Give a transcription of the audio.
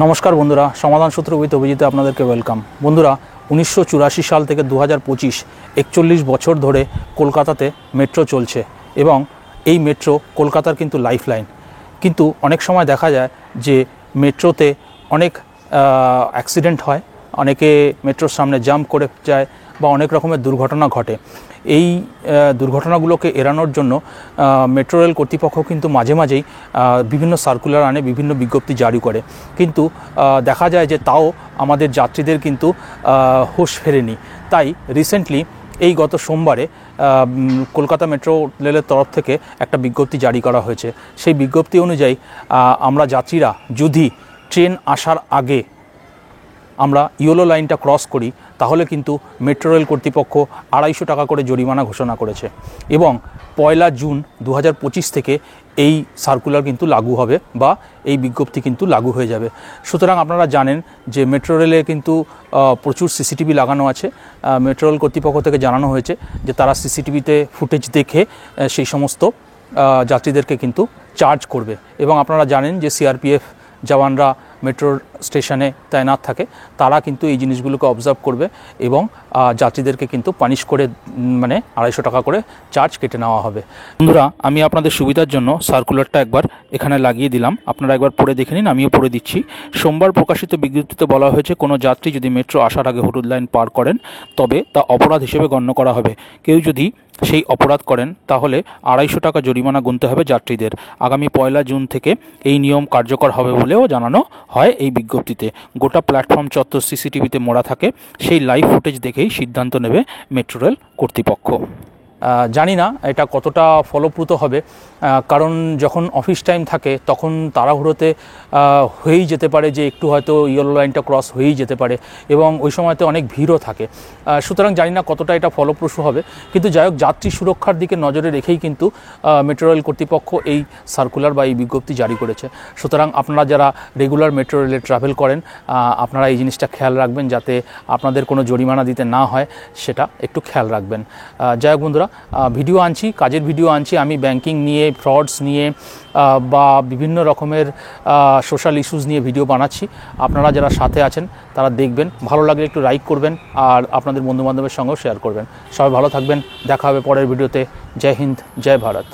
নমস্কার বন্ধুরা, সমাধান সূত্র উইথ অভিজিতে আপনাদেরকে ওয়েলকাম। বন্ধুরা, 1984 সাল থেকে 2025 41 বছর ধরে কলকাতাতে মেট্রো চলছে এবং এই মেট্রো কলকাতার কিন্তু লাইফলাইন। কিন্তু অনেক সময় দেখা যায় যে মেট্রোতে অনেক অ্যাক্সিডেন্ট হয়, অনেকে মেট্রোর সামনে জাম্প করে যায় বা অনেক রকমের দুর্ঘটনা ঘটে। এই দুর্ঘটনাগুলোকে এড়ানোর জন্য মেট্রো রেল কর্তৃপক্ষ কিন্তু মাঝে মাঝেই বিভিন্ন সার্কুলার আনে, বিভিন্ন বিজ্ঞপ্তি জারি করে, কিন্তু দেখা যায় যে তাও আমাদের যাত্রীদের কিন্তু হুঁশ ফেরেনি। তাই রিসেন্টলি এই গত সোমবারে কলকাতা মেট্রো রেলের তরফ থেকে একটা বিজ্ঞপ্তি জারি করা হয়েছে। সেই বিজ্ঞপ্তি অনুযায়ী আমরা যাত্রীরা যদি ট্রেন আসার আগে আমরা ইয়েলো লাইনটা ক্রস করি তাহলে কিন্তু মেট্রো রেল কর্তৃপক্ষ 250 টাকা করে জরিমানা ঘোষণা করেছে এবং 1 জুন 2025 থেকে এই সার্কুলার কিন্তু লাগু হবে বা এই বিজ্ঞপ্তি কিন্তু লাগু হয়ে যাবে। সুতরাং আপনারা জানেন যে মেট্রো রেলে কিন্তু প্রচুর সিসিটিভি লাগানো আছে। মেট্রো রেল কর্তৃপক্ষ থেকে জানানো হয়েছে যে তারা সিসিটিভিতে ফুটেজ দেখে সেই সমস্ত যাত্রীদেরকে কিন্তু চার্জ করবে এবং আপনারা জানেন যে সিআরপিএফ জওয়ানরা মেট্রোর স্টেশনে তায়নাত থাকে, তারা কিন্তু এই জিনিসগুলোকে অবজার্ভ করবে এবং যাত্রীদেরকে কিন্তু পানিশ করে 250 টাকা করে চার্জ কেটে নেওয়া হবে। বন্ধুরা, আমি আপনাদের সুবিধার জন্য সার্কুলারটা একবার এখানে লাগিয়ে দিলাম, আপনারা একবার পড়ে দেখে নিন, আমিও পড়ে দিচ্ছি। সোমবার প্রকাশিত বিজ্ঞপ্তিতে বলা হয়েছে, কোনো যাত্রী যদি মেট্রো আসার আগে হলুদ লাইন পার করেন তবে তা অপরাধ হিসেবে গণ্য করা হবে। কেউ যদি সেই অপরাধ করেন তাহলে 250 টাকা জরিমানা গুনতে হবে যাত্রীদের। আগামী 1 জুন থেকে এই নিয়ম কার্যকর হবে বলেও জানানো হয় এই বিজ্ঞপ্তিতে। গোটা প্ল্যাটফর্ম চত্বর সিসিটিভিতে মোড়া থাকে, সেই লাইভ ফুটেজ দেখেই সিদ্ধান্ত নেবে মেট্রো রেল কর্তৃপক্ষ। জানি না এটা কতটা ফলপ্রসূ হবে, কারণ যখন অফিস টাইম থাকে তখন তাড়াহুড়োতে হয়েই যেতে পারে যে একটু হয়তো ইয়েলো লাইনটা ক্রস হয়েই যেতে পারে এবং ওই সময়তে অনেক ভিড়ও থাকে। সুতরাং জানি না কতটা এটা ফলপ্রসূ হবে, কিন্তু যাই হোক, যাত্রী সুরক্ষার দিকে নজরে রেখেই কিন্তু মেট্রো রেল কর্তৃপক্ষ এই সার্কুলার বা এই বিজ্ঞপ্তি জারি করেছে। সুতরাং আপনারা যারা রেগুলার মেট্রো রেলে ট্রাভেল করেন আপনারা এই জিনিসটা খেয়াল রাখবেন যাতে আপনাদের কোনো জরিমানা দিতে না হয়, সেটা একটু খেয়াল রাখবেন। যাই হোক বন্ধুরা, ভিডিও আনছি, কাজের ভিডিও আনছি আমি, ব্যাংকিং নিয়ে, ফ্রডস নিয়ে বা বিভিন্ন রকমের সোশ্যাল ইস্যুস নিয়ে ভিডিও বানাচ্ছি। আপনারা যারা সাথে আছেন তারা দেখবেন, ভালো লাগলে একটু লাইক করবেন আর আপনাদের বন্ধুবান্ধবের সঙ্গেও শেয়ার করবেন। সবাই ভালো থাকবেন, দেখা হবে পরের ভিডিওতে। জয় হিন্দ, জয় ভারত।